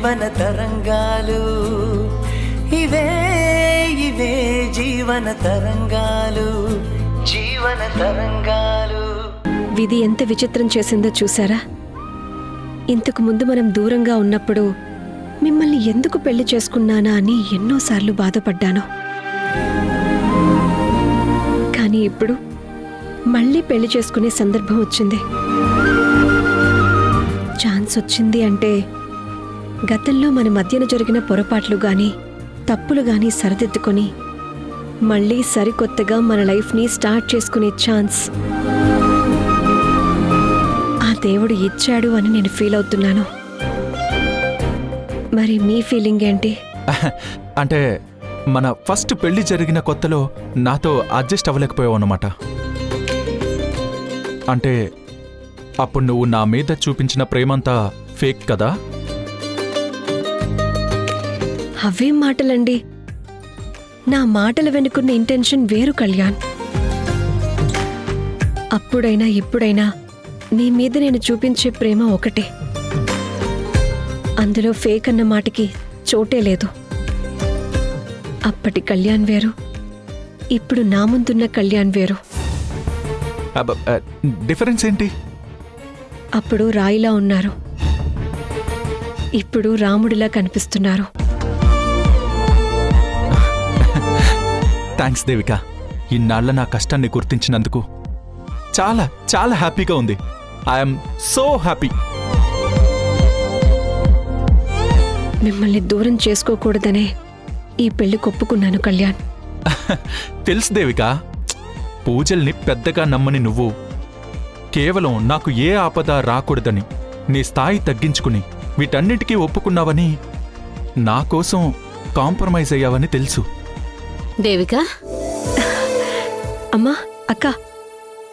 జీవన తరంగాలు, ఇవే ఇవే జీవన తరంగాలు, జీవన తరంగాలు. విధి ఎంత విచిత్రం చేసిందో చూసారా? ఇంతకు ముందు మనం దూరంగా ఉన్నప్పుడు మిమ్మల్ని ఎందుకు పెళ్లి చేసుకున్నానా అని ఎన్నోసార్లు బాధపడ్డాను. కానీ ఇప్పుడు మళ్ళీ పెళ్లి చేసుకునే సందర్భం వచ్చింది. ఛాన్స్ వచ్చింది అంటే గతంలో మన మధ్యన జరిగిన పొరపాట్లు గాని తప్పులు గాని సరిదిద్దుకొని మళ్ళీ సరికొత్తగా మన లైఫ్ని స్టార్ట్ చేసుకునే ఛాన్స్ ఆ దేవుడు ఇచ్చాడు అని నేను ఫీల్ అవుతున్నాను. మరి మీ ఫీలింగ్ ఏంటి? అంటే మన ఫస్ట్ పెళ్లి జరిగిన కొత్తలో నాతో అడ్జస్ట్ అవ్వలేకపోయావు అన్నమాట. అంటే అప్పుడు నువ్వు నా మీద చూపించిన ప్రేమంతా ఫేక్ కదా? అవేం మాటలండి? నా మాటల వెనుకున్న ఇంటెన్షన్ వేరు కళ్యాణ్. అప్పుడైనా ఇప్పుడైనా నీ మీద నేను చూపించే ప్రేమ ఒకటే. అందులో ఫేక్ అన్న మాటకి చోటే లేదు. అప్పటి కళ్యాణ్ వేరు, ఇప్పుడు నా ముందున్న కళ్యాణ్ వేరు. డిఫరెన్స్ ఏంటి? అప్పుడు రాయిలా ఉన్నారు, ఇప్పుడు రాముడిలా కనిపిస్తున్నారు. థ్యాంక్స్ దేవిక, ఇన్నాళ్ల నా కష్టాన్ని గుర్తించినందుకు చాలా చాలా హ్యాపీగా ఉంది. I'm so happy. మిమ్మల్ని దూరం చేసుకోకూడదనే ఈ పెళ్లి కొప్పుకున్నాను కళ్యాణ్. తెలుసు దేవిక, పూజల్ని పెద్దగా నమ్మని నువ్వు కేవలం నాకు ఏ ఆపద రాకూడదని నీ స్థాయి తగ్గించుకుని వీటన్నిటికీ ఒప్పుకున్నావని, నా కోసం కాంప్రమైజ్ అయ్యావని తెలుసు. దేవిక, అమ్మా, అక్క,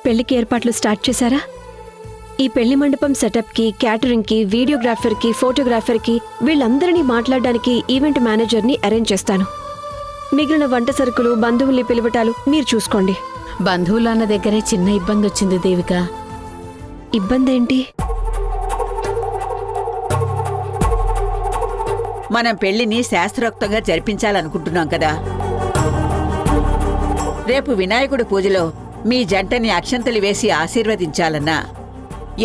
పెళ్లికి ఏర్పాట్లు స్టార్ట్ చేశారా? ఈ పెళ్లి మండపం సెటప్కి, క్యాటరింగ్కి, వీడియోగ్రాఫర్కి, ఫోటోగ్రాఫర్కి వీళ్ళందరినీ మాట్లాడడానికి ఈవెంట్ మేనేజర్ని అరేంజ్ చేస్తాను. మిగిలిన వంట సరుకులు, బంధువుల్ని పిలవటాలు మీరు చూసుకోండి. బంధువులన్న దగ్గరే చిన్న ఇబ్బంది వచ్చింది దేవిక. ఇబ్బందేంటి? మనం పెళ్లిని శాస్త్రోక్తంగా జరిపించాలనుకుంటున్నాం కదా. రేపు వినాయకుడి పూజలో మీ జంటని అక్షంతలు వేసి ఆశీర్వదించాలన్నా,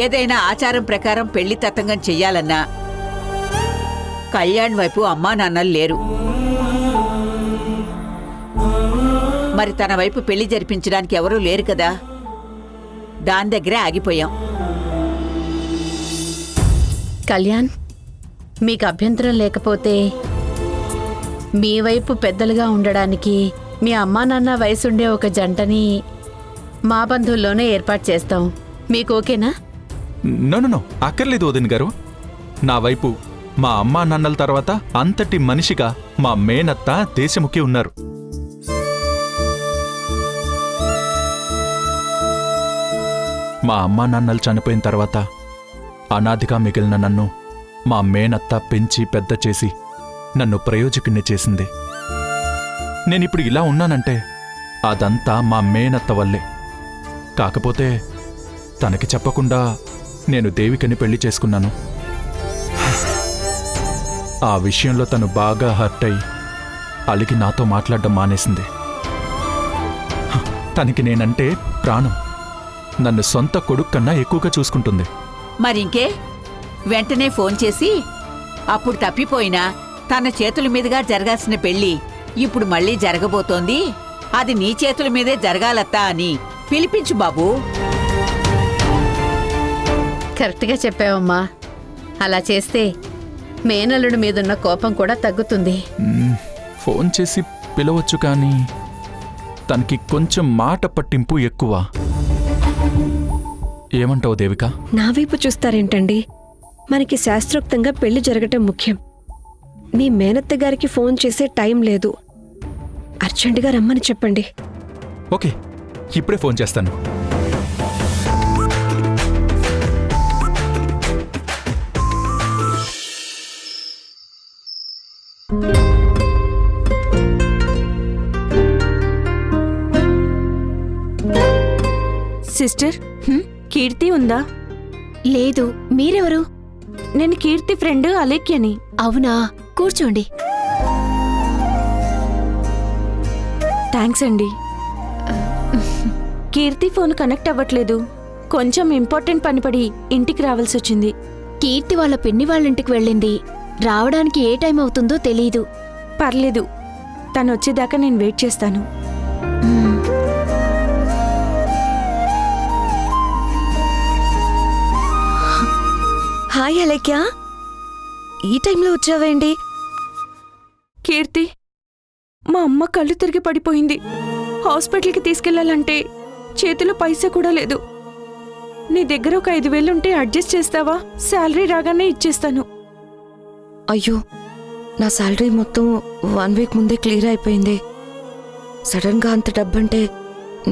ఏదైనా ఆచారం ప్రకారం పెళ్లి తతంగం చెయ్యాలన్నా కళ్యాణ్ వైపు అమ్మా నాన్నలు లేరు. మరి తన వైపు పెళ్లి జరిపించడానికి ఎవరూ లేరు కదా. దాని దగ్గరే ఆగిపోయాం. కళ్యాణ్, మీకు అభ్యంతరం లేకపోతే మీ వైపు పెద్దలుగా ఉండడానికి మీ అమ్మా నాన్న వయసుండే ఒక జంటని మా బంధువుల్లోనే ఏర్పాటు చేస్తాం. మీకు ఓకేనా? నో, అక్కర్లేదు వదిన గారు. నా వైపు మా అమ్మా నాన్నల తర్వాత అంతటి మనిషిగా మా మేనత్త దేశముఖి ఉన్నారు. మా అమ్మా నాన్నలు చనిపోయిన తర్వాత అనాథిగా మిగిలిన నన్ను మా మేనత్త పెంచి పెద్ద చేసి నన్ను ప్రయోజకుణ్ణి చేసింది. నేనిప్పుడు ఇలా ఉన్నానంటే అదంతా మా మేనత్త వల్లే. కాకపోతే తనకి చెప్పకుండా నేను దేవికని పెళ్లి చేసుకున్నాను. ఆ విషయంలో తను బాగా హర్ట్ అయి అలిగి నాతో మాట్లాడడం మానేసింది. తనకి నేనంటే ప్రాణం. నన్ను సొంత కొడుకు కన్నా ఎక్కువగా చూసుకుంటుంది. మరింకే, వెంటనే ఫోన్ చేసి అప్పుడు తప్పిపోయినా తన చేతుల మీదుగా జరగాల్సిన పెళ్లి ఇప్పుడు మళ్ళీ జరగబోతోంది, అది నీ చేతుల మీదే జరగాలత్తా అని పిలిపించు బాబూ. కరెక్ట్గా చెప్పావమ్మా. అలా చేస్తే మేనల్లుడి మీదున్న కోపం కూడా తగ్గుతుంది. ఫోన్ చేసి పిలవచ్చు, కానీ తనకి కొంచెం మాట పట్టింపు ఎక్కువ. ఏమంటావు దేవిక? నా వైపు చూస్తారేంటండి? మనకి శాస్త్రోక్తంగా పెళ్లి జరగటం ముఖ్యం. మీ మేనత్త గారికి ఫోన్ చేసే టైం లేదు. అర్జెంటుగా రమ్మని చెప్పండి. ఓకే, ఇప్పుడే ఫోన్ చేస్తాను. సిస్టర్, కీర్తి ఉందా? లేదు. మీరెవరు? నేను కీర్తి ఫ్రెండ్ అలేఖ్యని. అవునా, కూర్చోండి. థ్యాంక్స్ అండి. కీర్తి ఫోన్ కనెక్ట్ అవ్వట్లేదు. కొంచెం ఇంపార్టెంట్ పని పడి ఇంటికి రావాల్సి వచ్చింది. కీర్తి వాళ్ళ పిన్ని వాళ్ళింటికి వెళ్ళింది. రావడానికి ఏ టైం అవుతుందో తెలీదు. పర్లేదు, తను వచ్చేదాకా నేను వెయిట్ చేస్తాను. హాయ్ అలేఖ్య, ఈ టైంలో వచ్చావేంటి? కీర్తి, మా అమ్మ కళ్ళు తిరిగి పడిపోయింది. హాస్పిటల్కి తీసుకెళ్లాలంటే చేతిలో పైసా కూడా లేదు. నీ దగ్గర ఒక 5,000 ఉంటే అడ్జస్ట్ చేస్తావా? శాలరీ రాగానే ఇచ్చేస్తాను. అయ్యో, నా శాలరీ మొత్తం 1 వీక్ ముందే క్లియర్ అయిపోయింది. సడన్గా అంత డబ్బంటే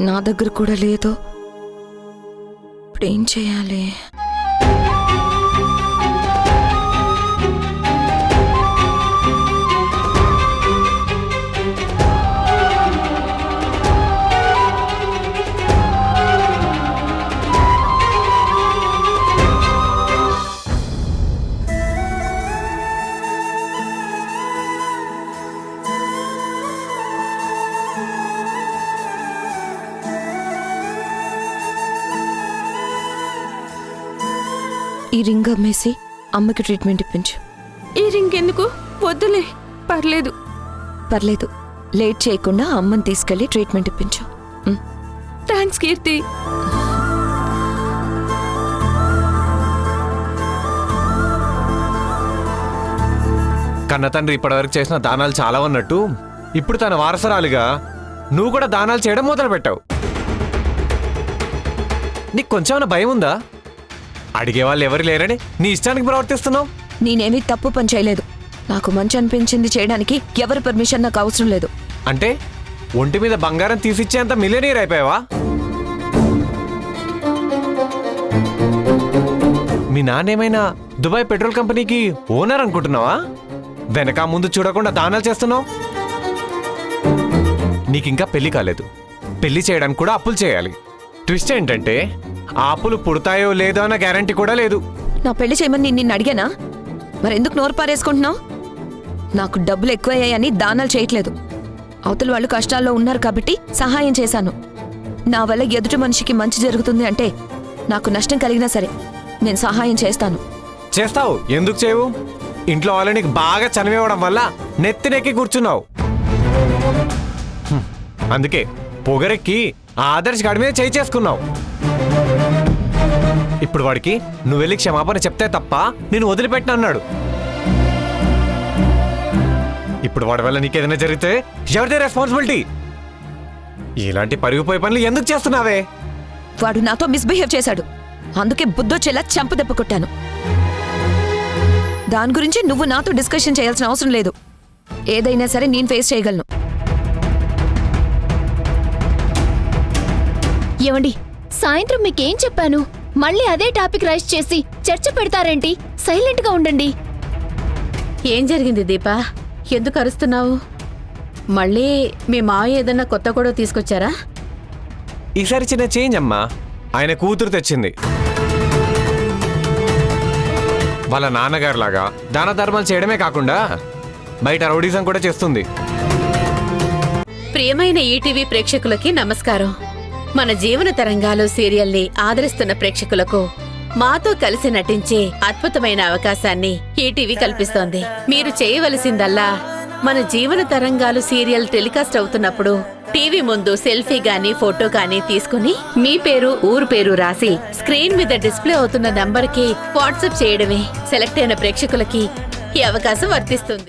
నా దగ్గర కూడా లేదు. ఇప్పుడేం చేయాలి? ఈ రింగ్ అమ్మేసి అమ్మకి ట్రీట్మెంట్ ఇప్పించు. ఈ రింగ్ ఎందుకు? వద్దులే, పర్లేదు. పర్లేదు, లేట్ చేయకుండా అమ్మని తీసుకెళ్లి ట్రీట్మెంట్ ఇప్పించు. థ్యాంక్స్ కీర్తి. కన్న తండ్రి ఇప్పటివరకు చేసిన దానాలు చాలా ఉన్నట్టు ఇప్పుడు తన వారసరాలుగా నువ్వు కూడా దానాలు చేయడం మొదలుపెట్టావు. నీకు కొంచెం భయం ఉందా? అడిగే వాళ్ళు ఎవరు లేరని నీ ఇష్టానికి ప్రవర్తిస్తున్నావు. నేనేమీ తప్పు పని చేయలేదు. నాకు మంచి అనిపించింది చేయడానికి ఎవరి పర్మిషన్ నాకు అవసరం లేదు. అంటే ఒంటి మీద బంగారం తీసిచ్చేంత మిలియనీర్ అయిపోయావా? మీ నాన్నేమైనా దుబాయ్ పెట్రోల్ కంపెనీకి ఓనర్ అనుకుంటున్నావా? వెనక ముందు చూడకుండా దానాలు చేస్తున్నావు. నీకింకా పెళ్లి కాలేదు. పెళ్లి చేయడానికి కూడా అప్పులు చేయాలి. ట్విస్ట్ ఏంటంటే ఆ అప్పులు పుడతాయో లేదో అన్న గ్యారంటీ కూడా లేదు. నా పెళ్లి చేయమని నిన్ను అడిగానా? మరెందుకు నోరు పారేసుకుంటున్నావు? నాకు డబ్బులు ఎక్కువయ్యాయని దానాలు చేయట్లేదు. అవతల వాళ్ళు కష్టాల్లో ఉన్నారు కాబట్టి సహాయం చేశాను. నా వల్ల ఎదుటి మనిషికి మంచి జరుగుతుంది అంటే నాకు నష్టం కలిగినా సరే నేను సహాయం చేస్తాను. చేస్తావు, ఎందుకు చేయవు? ఇంట్లో వాళ్ళు నీకు బాగా చనివేయడం వల్ల నెత్తినెక్కి కూర్చున్నావు. అందుకే పొగరెక్కి ఆదర్శ్ గాడి మీద చేయి చేసుకున్నావు. ఇప్పుడు వాడికి నువ్వు వెళ్ళి క్షమాపణ చెప్తే తప్ప నేను వదిలిపెట్టిన అన్నాడు. ఇప్పుడు వాడి వల్ల నీకేదైనా జరిగితే ఎవరిదే రెస్పాన్సిబిలిటీ? ఇలాంటి పరిగిపోయే పనులు ఎందుకు చేస్తున్నావే? వాడు నాతో మిస్బిహేవ్ చేశాడు. అందుకే బుద్ధొచ్చేలా చంపు దెబ్బ కొట్టాను. దాని గురించి నువ్వు నాతో డిస్కషన్ చేయాల్సిన అవసరం లేదు. ఏదైనా సరే నేను ఫేస్ చేయగలను. ఏమండి, సాయంత్రం మీకేం చెప్పాను? మళ్ళీ అదే టాపిక్ రైజ్ చేసి చర్చ పెడతారేంటి? సైలెంట్ గా ఉండండి. ఏం జరిగింది దీపా? ఎందుకు అరుస్తున్నావు? మళ్ళీ మీ మావయ్య ఏదన్నా కొత్త గొడవ తీసుకొచ్చారా? ఈసారి చిన్న చేంజ్ అమ్మా. ఆయన కూతురు తెచ్చింది. వాళ్ళ నాన్నగారులాగా దాన ధర్మాలు చేయడమే కాకుండా బయట రౌడీజం కూడా చేస్తుంది. ప్రియమైన ఈటీవీ ప్రేక్షకులకి నమస్కారం. మన జీవన తరంగాలు సీరియల్ని ఆదరిస్తున్న ప్రేక్షకులకు మాతో కలిసి నటించే అద్భుతమైన అవకాశాన్ని ఈటీవీ కల్పిస్తోంది. మీరు చేయవలసిందల్లా మన జీవన తరంగాలు సీరియల్ టెలికాస్ట్ అవుతున్నప్పుడు టీవీ ముందు సెల్ఫీ గానీ ఫోటో గానీ తీసుకుని మీ పేరు ఊరు పేరు రాసి స్క్రీన్ మీద డిస్ప్లే అవుతున్న నంబర్కి వాట్సాప్ చేయడమే. సెలెక్ట్ అయిన ప్రేక్షకులకి ఈ అవకాశం వర్తిస్తుంది.